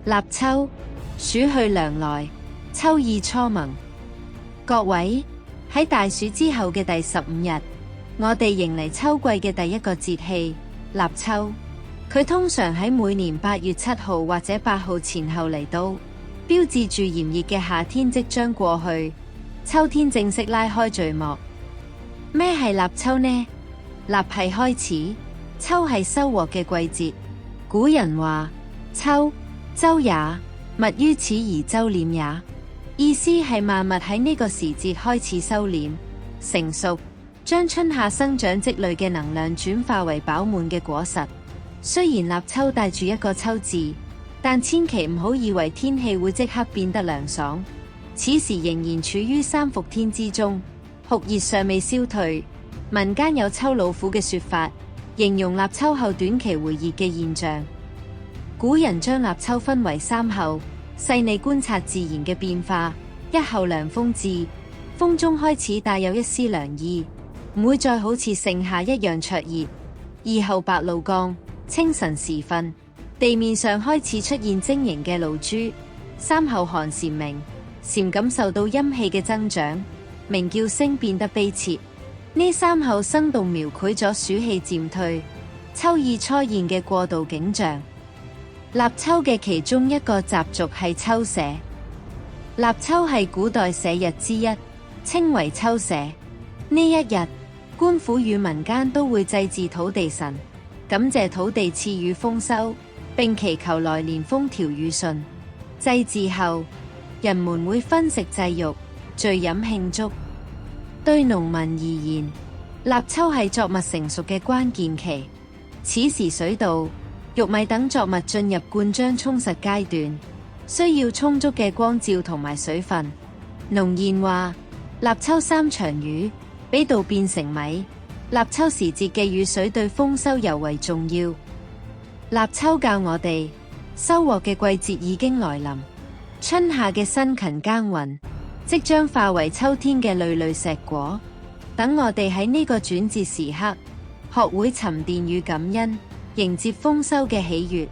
立秋，暑去涼來，秋意初萌。各位，喺大暑之後嘅第15日，我哋迎嚟秋季嘅第一個節氣立秋。佢通常喺每年8月7號或者8號前後嚟到，標誌住炎熱嘅夏天即將過去，秋天正式拉開序幕。咩係立秋呢？立係開始，秋係收穫嘅季節。古人話：秋，周也，物於此而周斂也。意思係萬物喺呢個時節開始收斂、成熟，將春夏生長積累嘅能量轉化為飽滿嘅果實。雖然立秋帶住一個秋字，但千祈唔好以為天氣會即刻變得涼爽。此時仍然處於三伏天之中，酷熱尚未消退。民間有秋老虎嘅說法，形容立秋後短期回熱嘅現象。古人將立秋分為3候，細膩觀察自然嘅變化。1候涼風至，風中開始帶有一絲涼意，唔會再好似盛夏一樣灼熱。2候白露降，清晨時分，地面上開始出現晶瑩嘅露珠。3候寒蟬鳴，蟬感受到陰氣嘅增長，鳴叫聲變得悲切。呢3候生動描繪咗暑氣漸退、秋意初現嘅過渡景象。立秋嘅其中一個習俗係秋社。立秋係古代社日之一，稱為秋社。呢一日，官府與民間都會祭祀土地神，感謝土地賜予豐收，並祈求來年風調雨順。祭祀後，人們會分食祭肉，聚飲慶祝。對農民而言，立秋係作物成熟嘅關鍵期。此時水稻、玉米等作物進入灌漿充實階段，需要充足嘅光照同埋水分。農諺話：立秋3場雨，俾稻變成米。立秋時節嘅雨水對豐收尤為重要。立秋教我哋，收穫嘅季節已經來臨，春夏嘅辛勤耕耘即將化為秋天嘅累累碩果。等我哋喺呢個轉折時刻，學會沉澱與感恩，迎接豐收嘅喜悅。